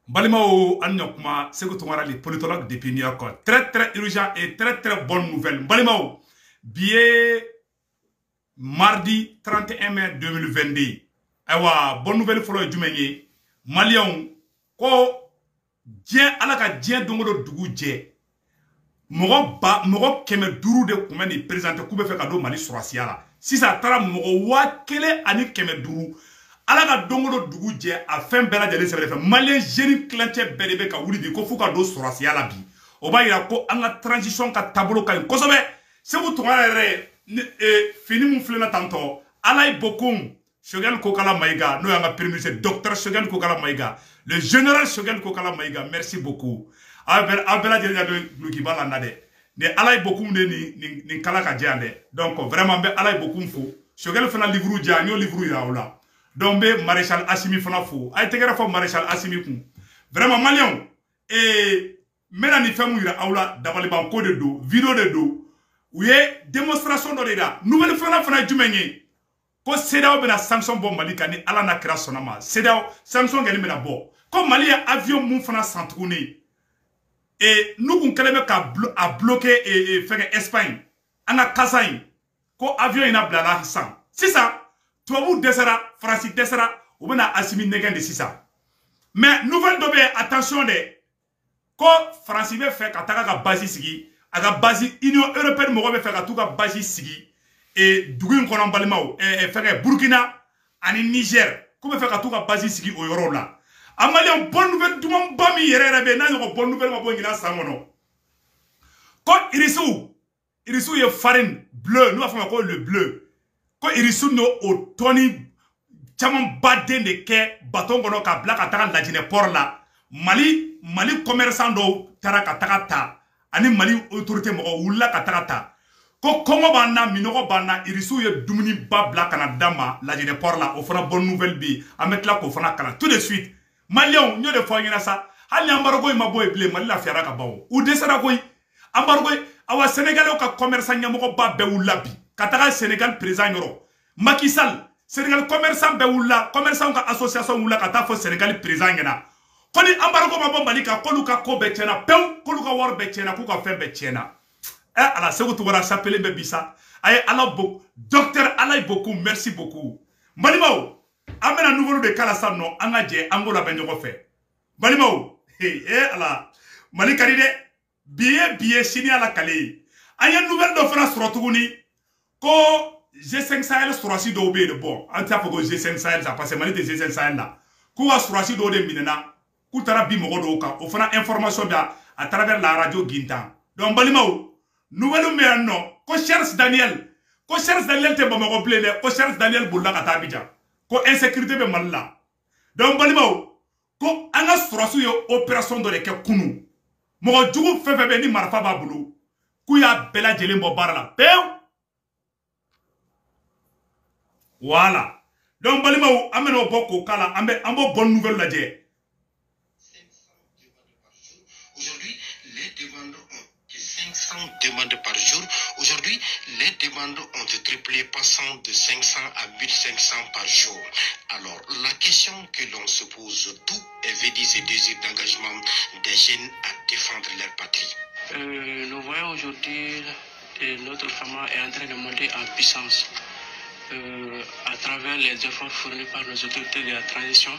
Balimao Anyokma, c'est que les politologues depuis New York. Très très urgent et très très bonne nouvelle. Balimao, billet mardi 31 mai 2022. Awa, bonne nouvelle pour le Djumeni. Malion, ko dien alaka dien dongo dugu dje. Mogo keme duru de koumen ni présente koube fe kado Mali surasiala. Si ça tara mogo wakele ani keme duru. Alaga dongo dugu dje a fin bela jale sebe fe. Malien génie clanche bedebe ka wuli di ko fuka do surasiala bi. Oba ira ko anga transition ka tabolo ka kosobe. Se vous tournerez fini mon flena tanto. Alay bokum. Shogun Kokala Maïga, nous avons permis c'est docteur Shogun Kokala Maïga, le général Shogun Kokala Maïga, merci beaucoup. Abela Djelia de Lukibala Nade, ne alay beaucoup ni Kalaka Djande, donc vraiment, alay beaucoup fou. Shogun Fana livre Dja, nous livre Yaoula. Donc, Maréchal Assimi Fana fou. Aïe, t'es grave, Maréchal Assimi Kou. Vraiment, Malion, et maintenant, ni fait mourir Aoula, d'abord les bancs de dos, vidéo de dos, oui, démonstration d'Oreda, nouvelle Fana Djumenye. Ko CEDEAO bena sanction bon Mali kani ala na kira sonama CEDEAO sanction gani bena bo ko Mali ya avion mun fana santourné et nous kun kelebe ka bloquer et faire Espagne ana kasain ko avion ina blala san sisa tuabu desera France desera ou bena Assimi negen de sisa mais nouvelle dobe attention de ko France be fait ka taka ka base sigi aga base Union européenne mo be fait ka tuka base sigi et Douguin Konan Balimao, et Burkina, et Niger, comme fait tout à base sigi au Yoro là. Amalia, bonne nouvelle, tout le monde bami yere, n'a une bonne nouvelle, ma bonne samono. Quand Irisou est farine bleu, nous avons encore le bleu. Quand Irisou no au Tony, Chaman Baden de Ke, bâton kono ka black ataka la jine port là. Mali commerçant do taraka takata, ani Mali autorité mo oula katakata. Ko Congo banna minoko banna Irisou ye dumuni babla kana dama la jene port là, on fera bonne nouvelle bi, a mettre là qu'on fera kana tout de suite. Malion, nyo de fois ngina sa, hali ambarogo ma boy blé, Mali la fiara ka bawo. Ou desara koy, ambarogo awa Sénégalais ka commerçant nyamoko ba be ulabi. Kataka Sénégal président yoro. Macky Sall, Sénégal commerçant be ula, commerçant ka association ula kata fo Sénégal président ngena. Koni ambarogo ma bo Mali ka koluka ko be tena, pew koluka war be tena, kuka fe be tena. Alors, c'est vous voilà s'appeler Bebisa. Aïe, alors beaucoup. Docteur Alaï beaucoup, merci beaucoup. Balimao, amène un nouveau de Kalassan, non, Angadje, Angola Benjoko fait. Balimao, alors, Malikaride, billet, signé à la Calais. Aïe, une nouvelle de France Rotouni, ko G5 Sahel Surasi d'Obé de bon. Antia pour G5 Sahel, ça passe, Mali de G5 Sahel là. Koua Surasi d'Obé Minena, Koutara Bimogodoka, on fera information à travers la radio Gintan. Donc, Balimao, nouvelle mais non ko Charles Daniel te bamako blé ko Charles Daniel bulla ka tabija ko insécurité be malla donc balimao ko anga surasu yo opération de ke kunu mo jugu fefe be ni marfa ba bulu ku ya bela jele mbo barala pew voilà donc balimao ameno boko kala ambo bonne nouvelle la dje. Aujourd'hui, les demandeurs ont 500 demandes par jour. Aujourd'hui, les demandes ont triplé, passant de 500 à 1500 par jour. Alors, la question que l'on se pose, d'où est venu ce désir d'engagement des jeunes à défendre leur patrie? Nous voyons aujourd'hui notre femme est en train de monter en puissance à travers les efforts fournis par nos autorités de la transition.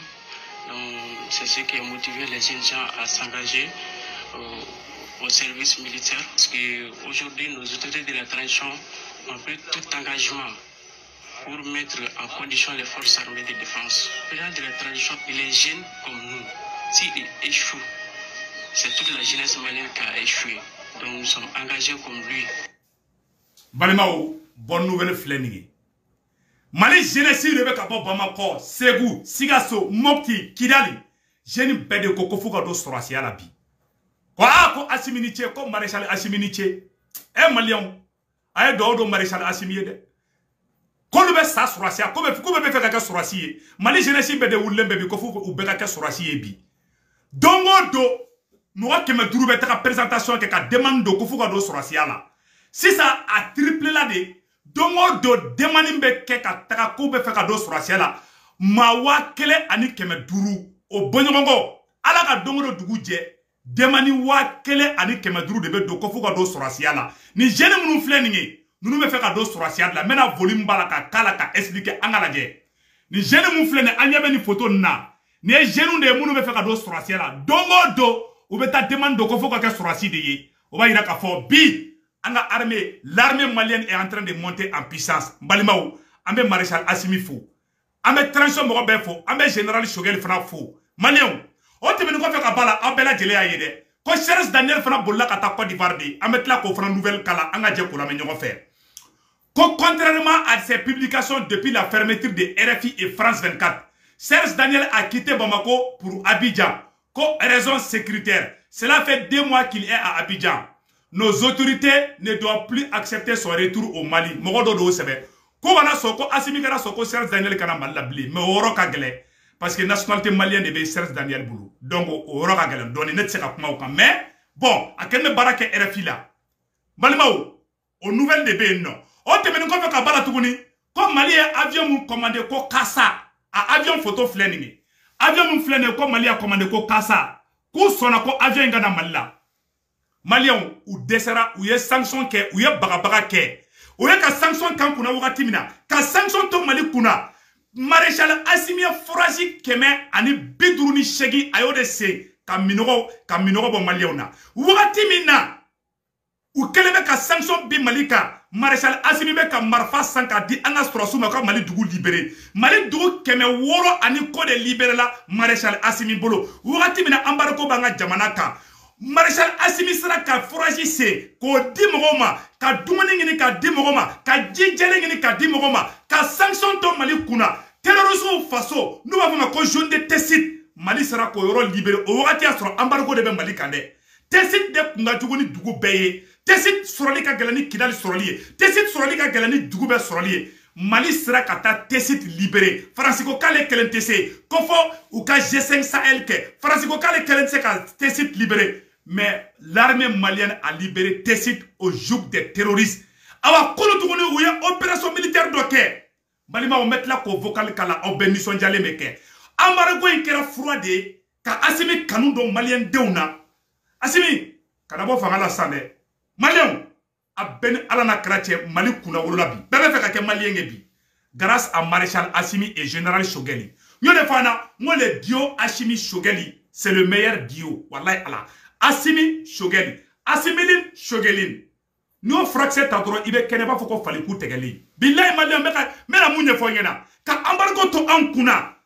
C'est ce qui a motivé les jeunes gens à s'engager au service militaire, parce qu'aujourd'hui nos autorités de la transition ont pris tout engagement pour mettre en condition les forces armées de défense. Le président de la transition, il est jeune comme nous. S'il échoue, c'est toute la jeunesse malienne qui a échoué. Donc nous sommes engagés comme lui. Balimao, bonne nouvelle fléningue. Mali jeunesse Rebecca Bamako, Ségou, Sigasso, Mopti, Kidali, jeune bede koko fuka do sorasi à la bi. Quoi, ko Assiminiche, ko maréchal Assiminiche. Malion, aye do maréchal Assimie de. Kolube sa sorasi, comme be fait kaka sorasi. Mali jeunesse bede ulembe bi kofu ou beka sorasi bi. Dongo do, moi qui me trouve être présentation que ka demande do kofu do sorasi là. Si ça a triplé là de, dongo do demande be ke ka taka ko be fait do sorasi là. Ma wa kele ani keme duru o bonjongo. ala ka dongo dugu jɛ demani wa kele ani kɛmɛ duuru de bɛ don ko fo ka don sɔrɔsiya la ni jeune minnu filɛ nin ye ninnu bɛ fɛ ka don sɔrɔsiya la n bɛna volume b'a la ka kala ka expliquer an ka lajɛ ni jeune minnu filɛ nin an ɲɛ bɛ ni photo nin na ni ye jeune de ye minnu bɛ fɛ ka don sɔrɔsiya la don o don u bɛ taa demande don ko fo ka kɛ sɔrɔsi de ye o b'a yira k'a fɔ bi an ka armée l'armée malienne est en train de monter en puissance n balimaw an bɛ maréchal Assimi fo an bɛ transition mɔgɔ bɛɛ fo an bɛ général Choguel fana fo maliyɛnw o tɛmɛnen kɔfɛ ka b'a la aw bɛɛ lajɛlen y'a ye dɛ ko Charles Daniel fana bolila ka taa Côte d'Ivoire de an bɛ tila k'o fana nouvelle kala an ka jɛ k'o lamɛn ɲɔgɔn fɛ ko contrairement à ses publications depuis la fermeture de RFI et France 24 Charles Daniel a quitté Bamako pour Abidjan pour raison sécuritaire. Cela fait 2 mois qu'il est à Abidjan. Nos autorités ne doivent plus accepter son retour au Mali. Mogodo sebe. Ko wana soko Assimi kana soko Charles Daniel kana malabli. Mais oro ka gele parce que nationalité malienne de Charles Daniel Boulou. Donc oro ka gele. Donc net se ka kuma kan. Mais bon, akene baraka RFI là. Balimao aux nouvelles de Benno. O temene ko fe ka bala tuguni. Ko Mali avion mu commandé ko Kassa. A avion photo fleningi. Avion mu flene ko Mali a commandé ko Kassa. Ko sona ko avion ngana Malila. Maliens ou desera ou ye sanction ke ou ye bagabaga ke ou ye ka sanction kan kuna wakati mina ka sanction to Mali kuna maréchal Assimi forage keme ani biduru ni shegi ayo de se ka minogo bo Maliens na wakati mina ou kelebe ka sanction bi Malika maréchal Assimi be ka marfa sanka di anga strosuma ka Mali dugu libéré Mali dugu keme woro ani ko de libéré la maréchal Assimi bolo wakati mina ambarako banga jamana ka Maréchal Assimi sera ka forage se ko di mogoma ka dumuni ngini ka di mogoma ka jijele ngini ka di mogoma ka sanction to Mali kuna terrorisme faso nous va ko jaune de Tessit Mali sera ko yoro libéré o wakati asro embargo de be Mali kande Tessit de kunga juguni dugu beye Tessit soroli ka gelani Kidali soroli Tessit soroli ka gelani dugu be soroli Mali sera kata Tessit libéré Francisco kale kelentese kofo ou ka G5 Sahel ke Francisco kale kelentese ka Tessit libéré. Mais l'armée malienne a libéré Tessit au joug des terroristes. Awa kono tuguni ou ya opération militaire doke. Malima o met la ko vocal kala o benison jale meke. Amarago inkera froide ka Assimi kanu do malien deuna. Assimi kanabo fangala sande. Malien a ben alana krache Mali kuna wolola bi. Bebe fe ka ke malien bi. Grâce à maréchal Assimi et général Choguel. Nyone fana mo le dio Assimi Choguel, c'est le meilleur dio. Wallahi Allah. Assimi Choguel, Assimilin Choguelin. Nous fraxé tadro ibe keneba foko faliku tegeli. Billahi maliam mera munye fonyena. Ka embargo to ankuna.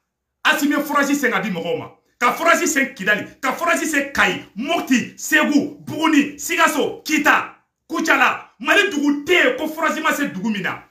Assimi forasi sengadi mogoma. Ka forasi sen Kidali, ka forasi sen Kai, Mokti, Segu, Buguni, Sigaso, Kita, Kuchala, Mali dugu te ko forasi ma se dugu mina.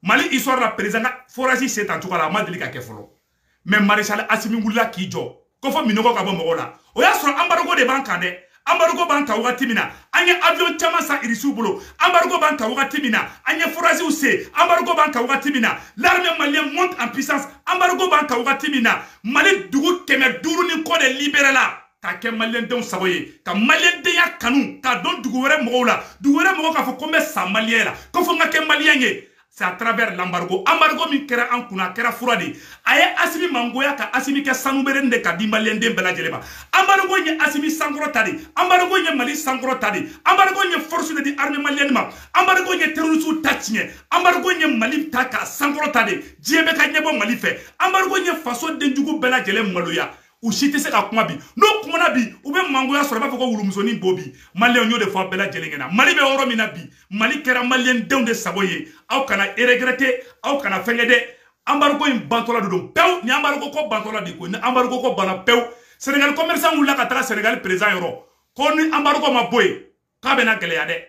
Mali histoire la président forasi c'est en tout cas la madeli ka kefolo. Mais maréchal Assimi ngula kijo. Kofo minogo ka bo mogola. O ya so embargo de bankande. Embargo banka wakati mina. Anye avion chama sa irisu bolo. Embargo banka wakati mina. Anye forasi use. Embargo banka wakati mina. L'armée malienne monte en puissance. Embargo banka wakati mina. Mali dugu keme duru ni kode libéré la. Ka ke malien den saboye. Ka malien den ya kanu. Ka don dugu were mogo la. Dugu were mogo ka fo kombe sa malien la. Kofo nga ke malien ye. C'est à travers l'embargo. Embargo mi kera ankuna kera furadi. Aye Assimi mangoya ka Assimi ke sanuberende ka di malien den bela jeleba. Embargo nye Assimi sangro tadi. Embargo nye Mali sangro tadi. Embargo nye force de di armée malienne ma. Embargo nye terroristes tachinye. Embargo nye Mali taka sangro tadi. Jiebe ka nyebo Mali fe. Embargo nye façon den jugu bela jele maloya. Ou chite se ka kuma bi. No kuma bi. Ou be mangoya soro ba foko wulumzoni bobi. Malien nyo de fois bela jele ngena. Mali be oro mina bi. Mali kera malien den de saboye. Aw kana regretter, aw kana fengede. Embargo in bantola do pew ni embargo ko bantola de ko ni embargo ko bana pew. Sénégal commerçant wula ka taka Sénégal président yoro. Ko ni embargo ma boy. Ka bena gele ya de.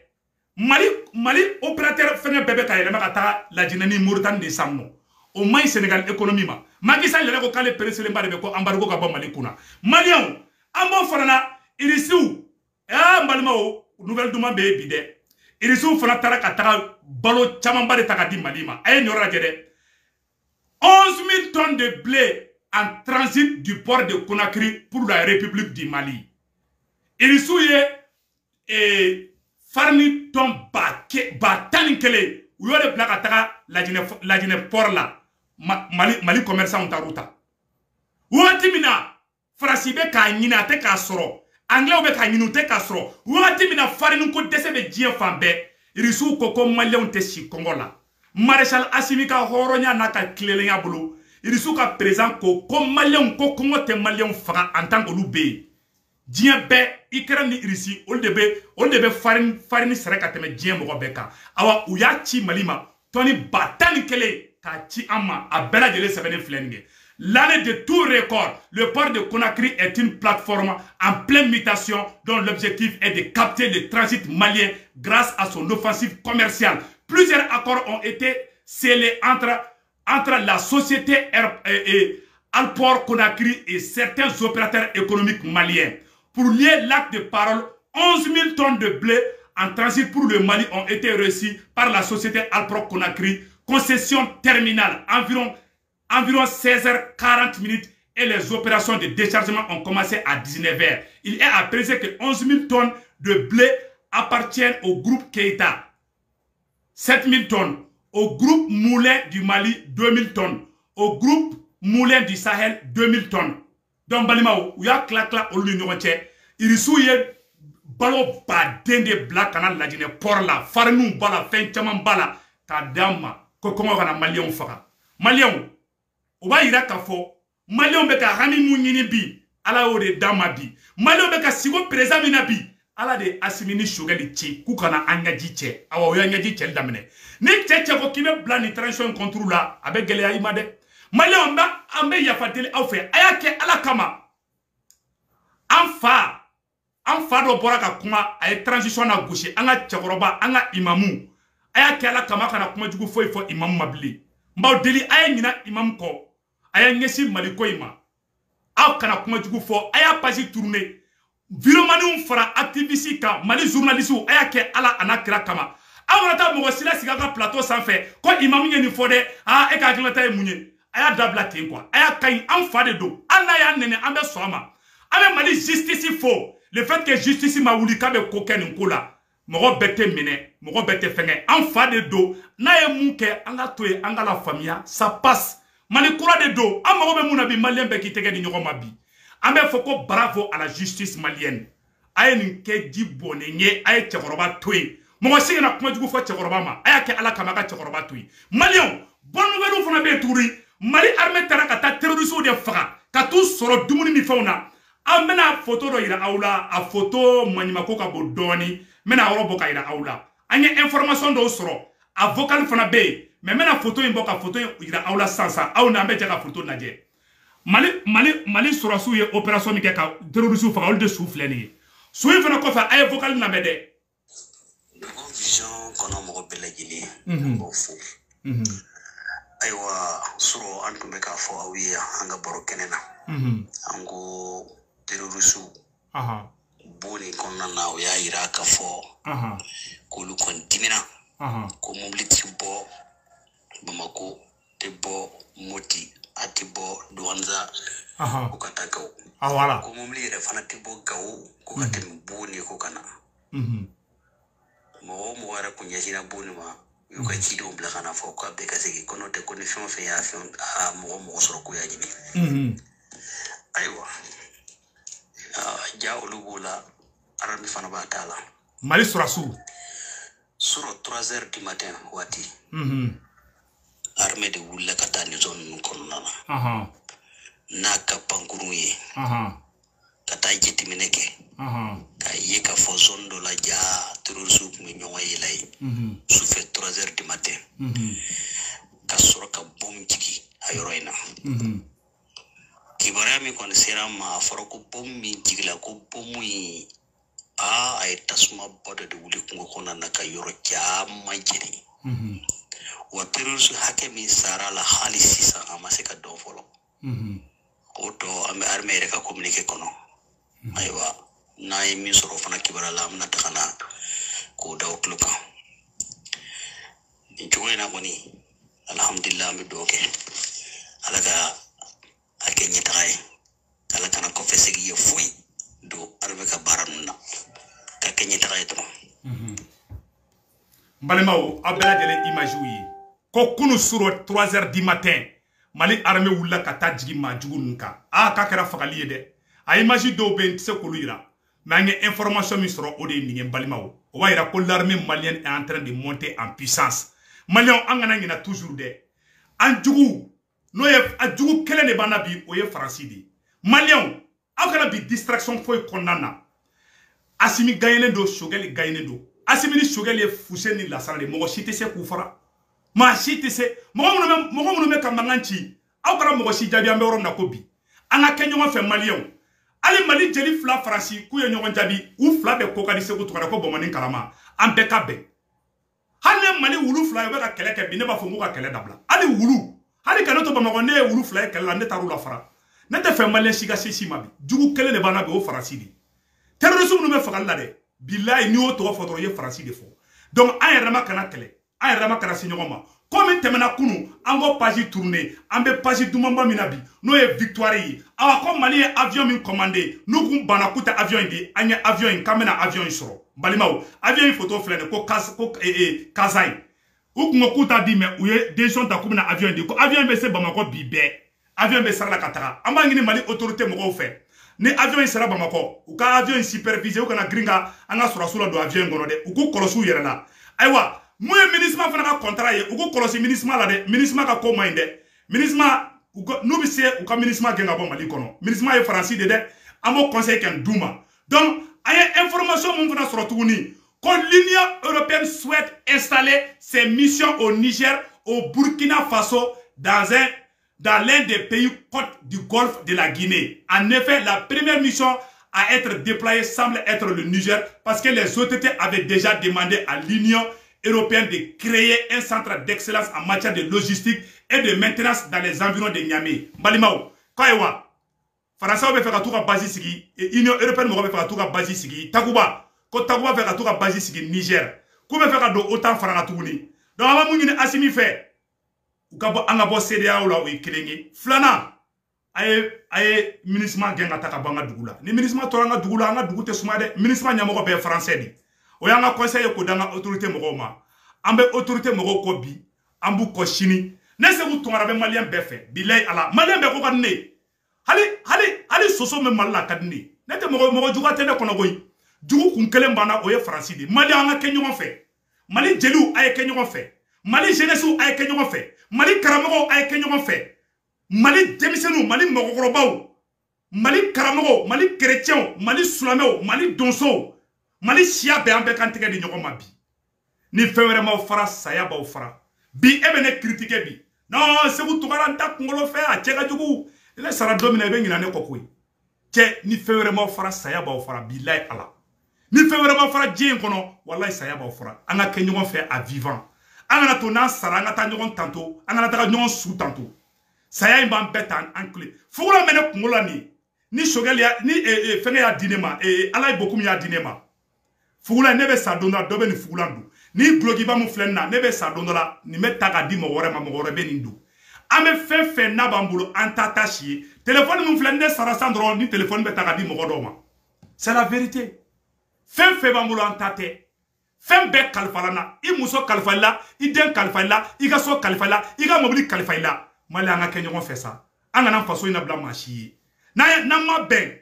Mali opérateur fenge bébé ka yele ma ka taka la jinani Mauritanie de samno. Au moins Sénégal économie ma. Macky Sall le ko kale président ba de ko embargo ka ba Mali kuna. Malien ambo farana irisu. Ah malima o nouvelle duma be bide. Irisu fana tara ka taka balo chamamba de taka di Malima. Aye nyora jede. 11 000 tonnes de blé en transit du port de Conakry pour la République du Mali. Irisouye et farni ton batanikele ou yore plakataka la jine port la Mali commerçant on taruta. Ouatimina farasi be k'a ɲini a tɛ k'a sɔrɔ anglais be k'a ɲini u tɛ k'a sɔrɔ wagati min na farine ko dɛsɛ bɛ diɲɛ fan bɛɛ irisiw ko maliyɛnw tɛ si kɔngɔ la maréchal Assimi ka hɔrɔnya n'a ka tilelenya bolo irisiw ka président ko maliyɛnw ko kɔngɔ tɛ maliyɛnw faga en tant qu'olu be yen diɲɛ bɛɛ Ukraine ni Irisi olu de bɛ farine sɛrɛ ka tɛmɛ diɲɛ mɔgɔ bɛɛ kan awa u y'a ci Mali ma tɔni 10,000 k'a ci an ma a bɛɛ lajɛlen sɛbɛnnen filɛ nin ye. L'année de tout record, le port de Conakry est une plateforme en pleine mutation dont l'objectif est de capter le transit malien grâce à son offensive commerciale. Plusieurs accords ont été scellés entre la société Alport Conakry et certains opérateurs économiques maliens. Pour lier l'acte de parole, 11 000 tonnes de blé en transit pour le Mali ont été reçues par la société Alport Conakry. Concession terminale, environ 16h40 et les opérations de déchargement ont commencé à 19h. Il est à préciser que 11 000 tonnes de blé appartiennent au groupe Keïta. 7 000 tonnes. Au groupe Moulin du Mali, 2 000 tonnes. Au groupe Moulin du Sahel, 2 000 tonnes. Donc, Balimao, il y a clac au l'union. Il y a balo ba dende black canal la dine por la farnou bala fin chaman bala ka dama ko kongo kana malien faga malien o ba ira ka fo malien be ka rami munyini bi ala o de dama bi malien be ka sigo président mina bi ala de Assimi shogali chi ku kana anyaji che awa o yanyaji che damene ni cheche ko kibe bla ni transition contre la abe gele ya imade malien ba ambe ya fateli au fe ayake ala kama an fa dɔ bɔra ka kuma a ye transition na gosi an ka cɛkɔrɔba an ka imamu a y'a kɛ ala kama kana kuma jugu foyi fɔ imamu ma bilen n b'aw deli a ye ɲina imamu kɔ a y'a ɲɛsin Mali ko in ma aw kana kuma jugu fɔ a y'a page tourner viromaniw fara activiste kan Mali journalistes a y'a kɛ ala ana kira kama aw kana taa mɔgɔ si la sigi a ka plateau sanfɛ ko imamu ye nin fɔ dɛ e ka hakilinata ye mun ye a y'a dabila ten quoi a y'a kaɲi an fa de don hali n'a y'a nɛnɛ an bɛ sɔn a ma an bɛ Mali justice fo. Le fait que justice ma wuli ka be ko kɛ nin ko la mɔgɔ bɛɛ tɛ minɛ mɔgɔ bɛɛ tɛ fɛngɛ an fa de don n'a ye mun kɛ an ka to ye an ka la faamuya ça passe Mali kura de don an mago bɛ mun na bi malien bɛɛ k'i tɛgɛ di ɲɔgɔn ma bi an bɛ fɔ ko bravo à la justice malienne a ye nin kɛ ji bɔnnen ye a ye cɛkɔrɔba to yen mɔgɔ si kana kuma jugu fɔ cɛkɔrɔba ma a y'a kɛ ala kama a ka cɛkɔrɔba to yen malien bonne nouvelle fana bɛ yen tuguni Mali armée taara ka taa terroristes de faga ka t'u sɔrɔ dumuni ni fɛnw na an bɛna photo dɔ yira aw la a photo maɲumako ka bon dɔɔni n bɛna yɔrɔ bɔ ka yira aw la an ye information dɔw sɔrɔ a vocal fana bɛ yen mais n bɛna photo in bɔ ka photo in yira aw la sisan aw n'an bɛ jɛ ka photo lajɛ Mali sɔrɔsiw ye opération min kɛ ka terroristes faga olu de su filɛ nin ye su in fana kɔfɛ a ye vocal lamɛn dɛ. Vision kɔnɔ mɔgɔ bɛɛ lajɛlen b'o fo ayiwa sɔrɔ an tun bɛ k'a fɔ aw ye an ka baro kɛnɛ na an ko terroristes boni kɔnɔna na o y'a yira k'a fɔ k'olu kɔni dimina ko mobili ti bɔ Bamako tɛ bɔ Moti a tɛ bɔ Douentza ko ka taa Gawo ko mobili yɛrɛ fana tɛ bɔ Gawo ko ka tɛmɛ Boni ko ka na mɔgɔ o mɔgɔ yɛrɛ kun ɲɛsinna Boni ma u y'u ka cidenw bila ka na fɔ k'a bɛɛ ka segin ko n'o tɛ ko ni fɛn o fɛn y'a fɛn mɔgɔ sɔrɔ ko y'a ɲini ayiwa ja olu b'o la arami fana b'a t'a la Mali sɔrɔsiw sɔrɔ 3h du matin waati armée de wulila ka taa nin zone ninnu kɔnɔna na n'a ka pankurun ye ka taa jateminɛ kɛ k'a ye k'a fɔ zone dɔ la ja terroristes tun bɛ ɲɔgɔn yela ye sufɛ 3h du matin ka sɔrɔ ka bom jigi a yɔrɔ in na kibaruya min kɔni sera ma a fɔra ko bom min jigila ko bomu in a ye tasuma bɔ dɔ de wuli kungo kɔnɔna na ka yɔrɔ caman jeni wa terroriste hakɛ min sara la hali sisan a ma se ka dɔn fɔlɔ o tɔ an bɛ armée yɛrɛ ka communiqué kɔnɔ ayiwa n'a ye min sɔrɔ fana kibaruya la an bɛna taga na k'o da o tulo kan nin cogo in na kɔni alhamdulillah an bɛ dugawu kɛ ala ka a kɛ ɲɛtaga ye ala kana kɔfɛ segi ye foyi don armée ka baara ninnu na ka kɛ ɲɛtaga ye dɔrɔn n balimaw aw bɛɛ lajɛlen images ye ko kunu suro 3h du matin Mali armée wulila ka taa jigin maajugu ninnu kan k'a kɛra fagali ye dɛ a image do ben se ko lira mais une information mi soro o de ni balima o wa ira ko l'armée malienne est en train de monter en puissance malien angana ngina toujours de anjugu no ye ajugu kele ne bana bi o ye faransi di malien akana bi distraction foi konnana asimi gayene do shogeli gayene do asimi ni shogeli e fuseni la sala de mo shite se ku fara ma shite se mo ngunu me kamanganchi akara mo shi jabi ambe rom na ko bi anga kenyo fa malien ali mali jeli fla faransi ku ye nyogon jabi u fla be ko kadi se ko to ko bomani kalama ambe kabe hali mali wulu fla yo be ka kele ke bi ne ba fo mo ka kele dabla ali wulu hali kana to bamako ne wulu fla e kele ne taru la fara ne te fe malien shiga se mabi jugu kele ne bana be o faransi di terrorisme no me fagal la de billahi ni o to fo to ye faransi de fo donc ay rama kana kele ay rama kana se nyogoma comme temena kunu ango page tourner ambe page dumamba minabi no ye victoire yi awa ko mali avion min commandé no kun bana kuta avion di anya avion kamena avion soro balimaw avion photo flene ko kazai u kun kuta di me uye décision ta kumina avion di ko avion be se bamako bibe avion be sara la katara amba ngini mali autorité mo fait ni avion sera bamako u ka avion supervisé u kana gringa anga sura sura do avion ngono de u ko kolosu yere la aywa moye ministre fana ka contrat ye uko kolosi ministre la de ministre ka ko mainde ministre nous bi se u ka ministre genga bo mali kono ministre ye français de amo conseil ken duma donc ay information mon fana soro tuguni ko l'Union européenne souhaite installer ses missions au Niger, au Burkina Faso dans l'un des pays côtes du golfe de la Guinée. En effet, la première mission à être déployée semble être le Niger parce que les autorités avaient déjà demandé à l'Union européenne de créer un centre d'excellence en matière de logistique et de maintenance dans les environs de Niamey. Balimao, Kaiwa, Français va faire tout à base et Union européenne va faire tout à base Takuba, ko Takuba va faire tout à base Niger. Comment faire do autant faranga tuguni. Donc avant mungine asimi fait. Ou kabo angabo CDA ou la ou kelengi. Flana aye ministre genga taka banga dugula. Ni ministre toranga dugula anga dugute sumade ministre nyamoko be français di. Oyanga conseil ko danga autorité mogoma ambe autorité mogo ko bi ambu ko shini ne se bu tongara be malien be fe bilay ala malien be ko kadne hali soso me malla kadne ne te mogo jugate ne kono goy jugu kun kelen bana oye français di mali anga kenyo fe mali jelu ay kenyo fe mali jeunesse ay kenyo fe mali karamogo ay kenyo fe mali demisenu mali mogorobaw mali karamogo mali chrétien mali sulameo mali donso mali siya be ambe kan tege di nyogo mabi ni fewere ma fara saya ba fara bi ebe ne critique bi non se bu tukara nta ngolo fe a chega jugu ile sara domine be ngina ne kokoi che ni fewere ma fara saya ba fara billahi ala ni fewere ma fara jien kono wallahi saya ba fara anga ke nyogo fe a vivant anga to na sara anga ta nyogo tanto anga ta nyogo su tanto saya imba betan ankle fugula mene kungola ni shogeli ni fenge ya dinema ala bokum ya dinema fugula nebe sa donda dobe ni fugula ndu ni blogi ba mu flenna nebe sa donda ni meta ka di mo wore ma mo wore be ni ndu ame fe na bambulo antata chi téléphone mu flenna sara sandro ni téléphone be ta ka di mo godoma c'est la vérité fe bambulo antate fe be kalfalana I muso kalfala I den kalfala I ga so kalfala I ga mobili kalfala mali anga kenyo fe sa anga na faso ina bla machi na ma ben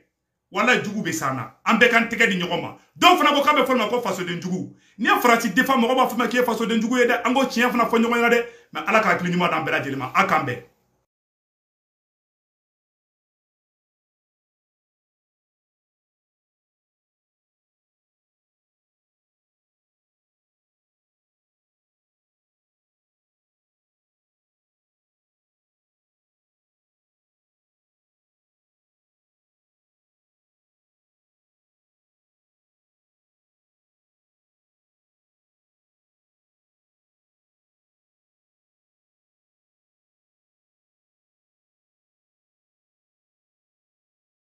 wala jugu be sana ambe kan tege di nyogoma do fana ko kabe forma ko faso de jugu ni farati defa mo ba fama ki faso de jugu yede ango chien fana fo nyogoma de mais ala ka klini ma dan bela jelima akambe